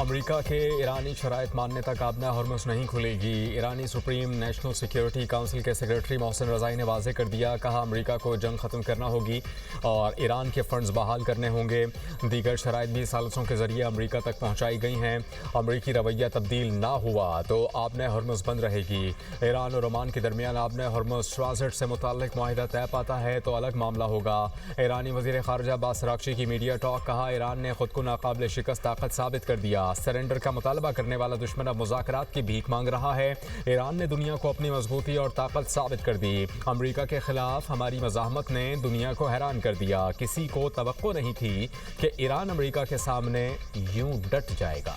America के ईरानी शराइत मानने तक आबना हॉर्मुज़ नहीं खुलेगी। ईरानी सुप्रीम नेशनल सिक्योरिटी काउंसिल के सेक्रेटरी मोहसिन रज़ाई ने वाज़ेह कर दिया, कहा अमेरिका को जंग ख़त्म करना होगी और ईरान के फ़ंड्स बहाल करने होंगे। दीगर शराइत भी सालसों के ज़रिए अमेरिका तक पहुँचाई गई हैं। अमरीकी रवैया तब्दील ना हुआ तो आबना हॉर्मुज़ बंद रहेगी। ईरान और ओमान के दरमियान आबना हॉर्मुज़ ट्रांजिट से मुताल्लिक़ माहिदा तय पाता है तो अलग मामला होगा। ईरानी वज़ीर ख़ारिजा अब्बास अराग़ची की मीडिया टॉक, कहा ईरान ने खुद को नाकाबिल शिकस्त ताकत साबित कर दिया। सरेंडर का मुतालबा करने वाला दुश्मन अब मुज़ाकरात की भीख मांग रहा है। ईरान ने दुनिया को अपनी मजबूती और ताकत साबित कर दी। अमेरिका के खिलाफ हमारी मज़ाहमत ने दुनिया को हैरान कर दिया। किसी को तवक्को नहीं थी कि ईरान अमेरिका के सामने यूं डट जाएगा।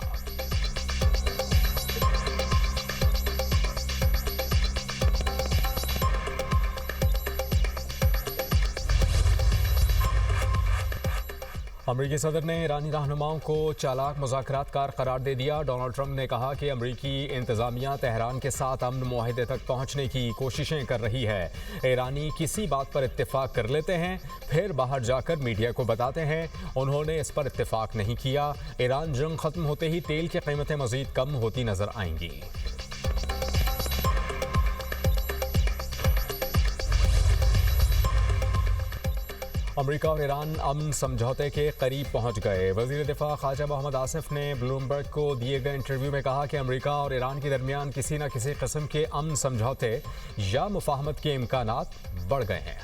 अमरीकी सदर ने ईरानी रहनुमाओं को चालाक मुज़ाकरातकार करार दे दिया। डोनाल्ड ट्रंप ने कहा कि अमरीकी इंतज़ामिया तेहरान के साथ अमन मुआहदे तक पहुँचने की कोशिशें कर रही है। ईरानी किसी बात पर इत्तेफाक कर लेते हैं, फिर बाहर जाकर मीडिया को बताते हैं उन्होंने इस पर इत्तेफाक नहीं किया। ईरान जंग ख़त्म होते ही तेल की कीमतें मज़ीद कम होती नज़र आएंगी। अमेरिका और ईरान अमन समझौते के करीब पहुंच गए। वज़ीर दिफा ख्वाजा मोहम्मद आसिफ ने ब्लूमबर्ग को दिए गए इंटरव्यू में कहा कि अमेरिका और ईरान के दरमियान किसी न किसी किस्म के अमन समझौते या मुफाहमत के इम्कानात बढ़ गए हैं।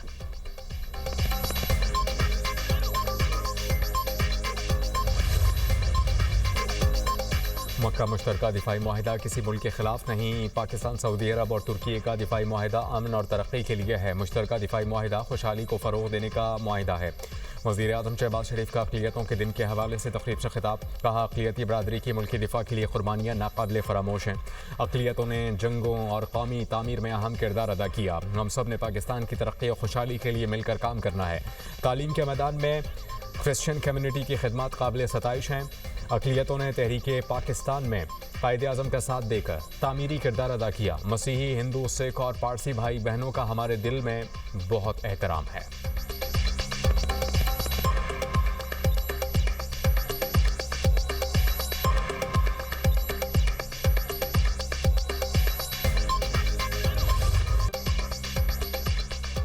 मक्का मुश्तरका दिफाई मुआहिदा किसी मुल्क के खिलाफ नहीं। पाकिस्तान, सऊदी अरब और तुर्की का दिफाई मुआहिदा अमन और तरक्की के लिए है। मुश्तरका दिफाई मुआहिदा खुशहाली को फ़रोग़ देने का मुआहिदा है। वज़ीर आज़म शहबाज शरीफ का अक़लियतों के दिन के हवाले से तक़रीब से खिताब, कहा अक़लियती बरादरी की मुल्की दिफा के लिए कुर्बानियाँ नाक़ाबिल फ़रामोश हैं। अक़लियतों ने जंगों और कौमी तामीर में अहम किरदार अदा किया। हम सब ने पाकिस्तान की तरक्की और खुशहाली के लिए मिलकर काम करना है। तालीम के मैदान में क्रिश्चियन कम्युनिटी की खिदमत काबिल सताइश हैं। अक़लियतों ने तहरीके पाकिस्तान में कायदे आज़म का साथ देकर तामीरी किरदार अदा किया। मसीही, हिंदू, सिख और पारसी भाई बहनों का हमारे दिल में बहुत एहतराम है।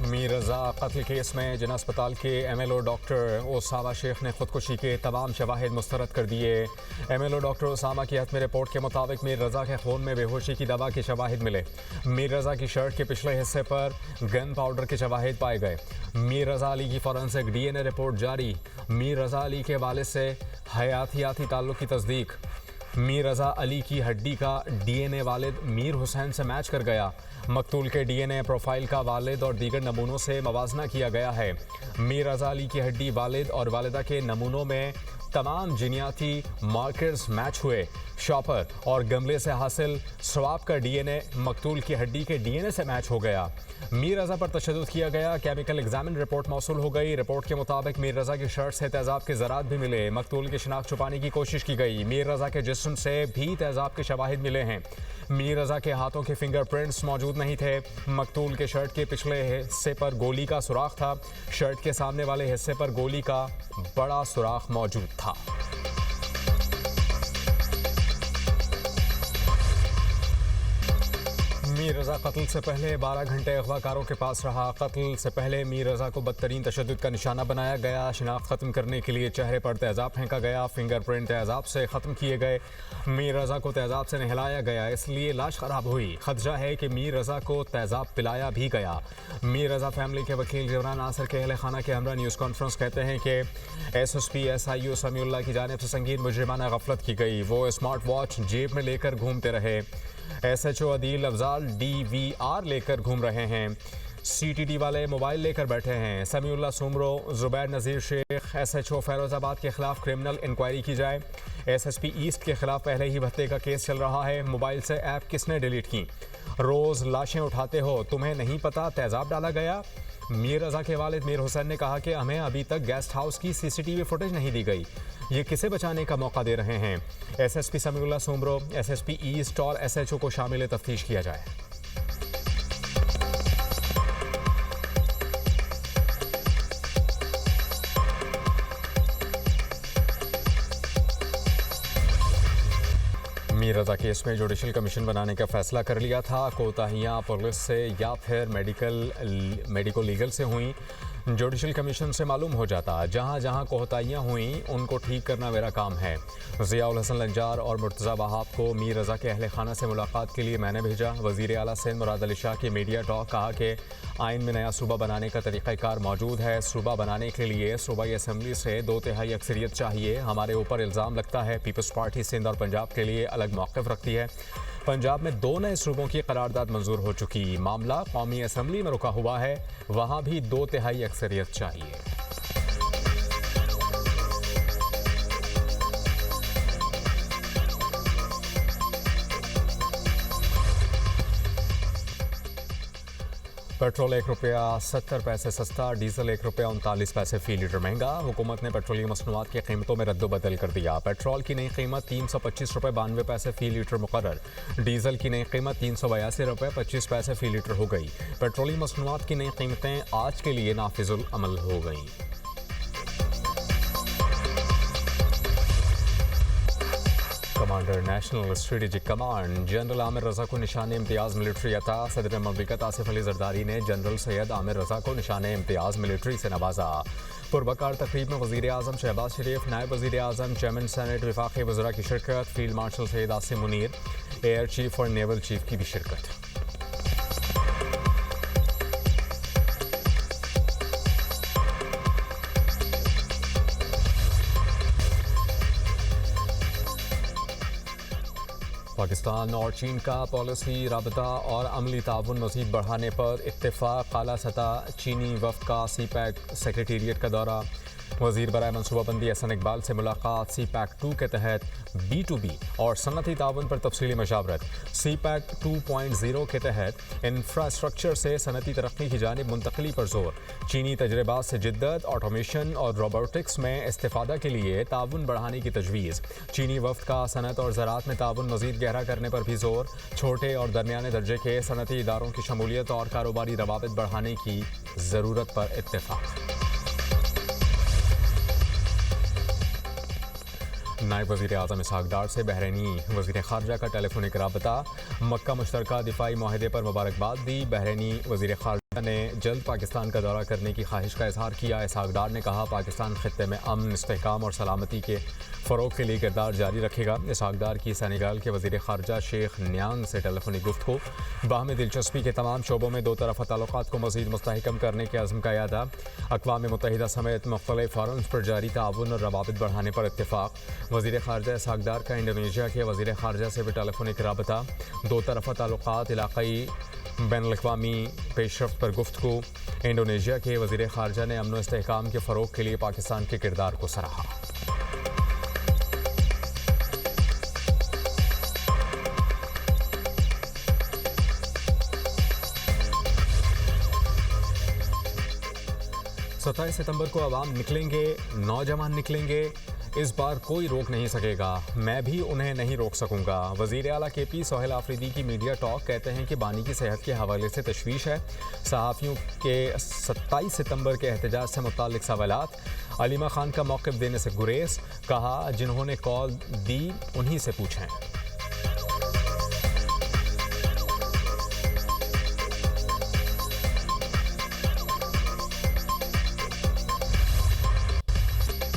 मीर रज़ा कत्ल केस में जिन अस्पताल के MLO डॉक्टर ओसामा शेख ने खुदकुशी के तमाम शवाहिद मुस्तरद कर दिए। MLO डॉक्टर ओसामा की हतमी रिपोर्ट के मुताबिक मीर रज़ा के खून में बेहोशी की दवा के शवाहिद मिले। मीर रज़ा की शर्ट के पिछले हिस्से पर गन पाउडर के शवाहिद पाए गए। मीर रज़ा अली की फॉरेंसिक DNA रिपोर्ट जारी। मीर रज़ा अली के वालिद से हयातियाती ताल्लुक़ की तस्दीक। मीर रज़ा अली की हड्डी का DNA वालिद मीर हुसैन से मैच कर गया। मकतूल के DNA प्रोफाइल का वालिद और दीगर नमूनों से मवाजना किया गया है। मीर रज़ा अली की हड्डी वालिद और वालिदा के नमूनों में तमाम जीनियाती मार्कर्स मैच हुए। शॉपर और गमले से हासिल स्वाब का DNA मकतूल की हड्डी के DNA से मैच हो गया। मीर रज़ा पर तशद्दुद किया गया। केमिकल एग्जामिन रिपोर्ट मौसूल हो गई। रिपोर्ट के मुताबिक मीर रज़ा की शर्ट से तेज़ाब के ज़रात भी मिले। मकतूल की शिनाख्त छुपाने की कोशिश की गई। मीर रज़ा के जिस्म से भी तेज़ाब के शवाहिद मिले हैं। मीर रज़ा के हाथों के फिंगरप्रिंट्स मौजूद नहीं थे। मकतूल के शर्ट के पिछले हिस्से पर गोली का सुराख था। शर्ट के सामने वाले हिस्से पर गोली का बड़ा सुराख मौजूद था। मीर रज़ा कत्ल से पहले 12 घंटे अगवाकारों के पास रहा। कत्ल से पहले मीर रज़ा को बदतरीन तशद्दुद का निशाना बनाया गया। शिनाख्त ख़त्म करने के लिए चेहरे पर तेज़ाब फेंका गया। फिंगरप्रिंट तेज़ाब से ख़त्म किए गए। मीर रज़ा को तेज़ाब से नहलाया गया, इसलिए लाश ख़राब हुई। खदशा है कि मीर रज़ा को तेज़ाब पिलाया भी गया। मीर रज़ा फैमिली के वकील गिवरान नासिर के अहल खाना के हमरा न्यूज़ कॉन्फ्रेंस कहते हैं कि SSP SIU समीउल्लाह की जानिब से संगीन मुजरिमाना गफलत की गई। वो स्मार्ट वॉच जेब में लेकर घूमते रहे। SHO अदील अफजाल DVR लेकर घूम रहे हैं। CTD वाले मोबाइल लेकर बैठे हैं। समीउल्लाह सुमरो, जुबैर नज़ीर शेख, SHO फैरोज़ाबाद के खिलाफ क्रिमिनल इंक्वायरी की जाए। SSP ईस्ट के खिलाफ पहले ही भत्ते का केस चल रहा है। मोबाइल से ऐप किसने डिलीट की? रोज़ लाशें उठाते हो, तुम्हें नहीं पता तेज़ाब डाला गया? मीर रज़ा के वालिद मीर हुसैन ने कहा कि हमें अभी तक गेस्ट हाउस की CCTV फुटेज नहीं दी गई। ये किसे बचाने का मौका दे रहे हैं? SSP Samiullah Soomro, SSP east और SHO को शामिल तफ्तीश किया जाए। मीर रजा केस में जुडिशल कमीशन बनाने का फैसला कर लिया था। कोताहियाँ पुलिस से या फिर मेडिको लीगल से हुई, जुडिशल कमीशन से मालूम हो जाता। जहाँ जहाँ कोताहियाँ हुई उनको ठीक करना मेरा काम है। ज़ियाउल हसन लंजार और मुर्तज़ा वहाब को मीर रजा के अहल खाना से मुलाकात के लिए मैंने भेजा। वज़ीर आला सिंध मुराद अली शाह की मीडिया टॉक, कहा कि आइन में नया सूबा बनाने का तरीक़ाकार मौजूद है। सूबा बनाने के लिए सूबाई असम्बली से 2/3 अक्सरियत चाहिए। हमारे ऊपर इल्ज़ाम लगता है पीपल्स पार्टी सिंध और पंजाब के लिए अलग मौक़िफ़ रखती है। पंजाब में 2 नए सूबों की करारदाद मंजूर हो चुकी। मामला कौमी असम्बली में रुका हुआ है, वहाँ भी 2/3 अक्सरियत चाहिए। पेट्रोल ₹1.70 सस्ता, डीजल ₹1.39 फ़ी लीटर महंगा। हुकूमत ने पेट्रोलियम मसनूआत की कीमतों में रद्दोबदल कर दिया। पेट्रोल की नई कीमत ₹325.92 फ़ी लीटर मुकर्रर। डीजल की नई कीमत ₹382.25 फ़ी लीटर हो गई। पेट्रोलियम मसनूआत की नई कीमतें आज के लिए नाफिजुल अमल हो गईं। Commander national strategic command general Amir Raza को निशान इम्तियाज़ मिलिट्री अता। सदर ममलिकत आसिफ अली जरदारी ने जनरल सैयद आमिर रजा को निशान इम्तियाज़ मिलिट्री से नवाजा। पुरबकार तकरीब में वज़ीर आज़म शहबाज शरीफ, नायब वज़ीर आज़म, चेयरमैन सेनेट, वफाकी वज़रा की शिरकत। Field marshal Syed Asim Munir, air chief और नेवल चीफ की भी शिरकत। पाकिस्तान और चीन का पॉलिसी, राबता और अमली ताउन मज़ीद बढ़ाने पर इत्तेफाक। आला सतह चीनी वफ़द का CPEC सेक्रेटेरिएट का दौरा। वज़ीर बराए मनसूबाबंदी हसन इकबाल से मुलाकात। CPEC 2 के तहत B2B और सनती ताउन पर तफसीली मशावरत। CPEC 2.0 के तहत इंफ्रास्ट्रक्चर से सनती तरक्की की जानिब मुंतकली पर जोर। चीनी तजर्बात से जिद्दत, ऑटोमेशन और रोबोटिक्स में इस्तेफादा के लिए ताउन बढ़ाने की तजवीज़। चीनी वफ़द का सनत और ज़राअत में ताउन मज़ीद गहरा करने पर भी जोर। छोटे और दरमियाने दर्जे के सनती इदारों की शमूलियत और कारोबारी रवाबित बढ़ाने की ज़रूरत पर इत्तेफाक। नायब वज़ीर आज़म इसहाक़ डार से बहरीनी वज़ीर ख़ारजा का टेलीफोनिक राबता। मक्का मुश्तरका दिफाई माहिदे पर मुबारकबाद दी। बहरीनी वज़ीर ख़ारजा ने जल्द पाकिस्तान का दौरा करने की ख्वाहिश का इजहार किया। इसहाक़ डार ने कहा पाकिस्तान ख़ित्ते में अमन, इस्तेहकाम और सलामती के फ़रोग़ के लिए किरदार जारी रखेगा। इसहाक़ डार की सेनेगल के वज़ीर ख़ारजा शेख न्यांग से टेलीफोनिक गुफ्तगू। बाहमी दिलचस्पी के तमाम शोबों में 2 तरफ़ा ताल्लुक़ात को मज़ीद मुस्तहकम करने के अज़्म का यादा। अक़वाम मुत्तहिदा समेत मुख्तलिफ़ फ़ोरम्स पर जारी ताउन और रवाबित बढ़ाने पर इत्तेफ़ाक़। वज़ीर ख़ारजा इसहाक़ डार का इंडोनेशिया के वज़ीर ख़ारजा से भी टेलीफोनिक राबता। 2 तरफ़ा ताल्लुक़ात, इलाक़ाई बैनुल-अक़वामी पेशरफ़्त पर गुफ्तगू। इंडोनेशिया के वज़ीर ख़ारजा ने अमन व इस्तेहकाम के फ़रोग़ के लिए पाकिस्तान के किरदार को सराहा। सत्ताईस सितंबर को अवाम निकलेंगे, नौजवान निकलेंगे। इस बार कोई रोक नहीं सकेगा, मैं भी उन्हें नहीं रोक सकूंगा। वज़ीर आला KP सोहेल आफरीदी की मीडिया टॉक, कहते हैं कि बानी की सेहत के हवाले से तशवीश है। सहाफ़ियों के 27 सितंबर के एहतजाज से मुताल्लिक़ सवालात। अलीमा खान का मौक़िफ़ देने से गुरेज, कहा जिन्होंने कॉल दी उन्हीं से पूछें।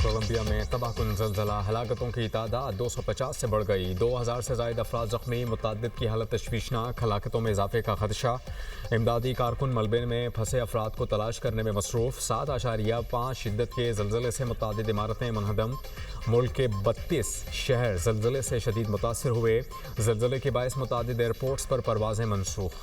कोलंबिया में तबाहकुन ज़लज़ला, हलाकतों की तादाद 250 से बढ़ गई। 2000 से ज़ायद अफराद ज़ख्मी, मुतअद्दिद की हालत तशवीशनाक। हलाकतों में इजाफे का खदशा। इमदादी कारकुन मलबे में फंसे अफराद को तलाश करने में मसरूफ़। 7.5 शिद्दत के ज़लज़ले से मुतअद्दिद इमारतें मुनहदम। मुल्क के 32 शहर ज़लज़ले से शदीद मुतासिर हुए। ज़लज़ले के बायस मुतअद्दिद एयरपोर्ट्स पर परवाज़ें मनसूख।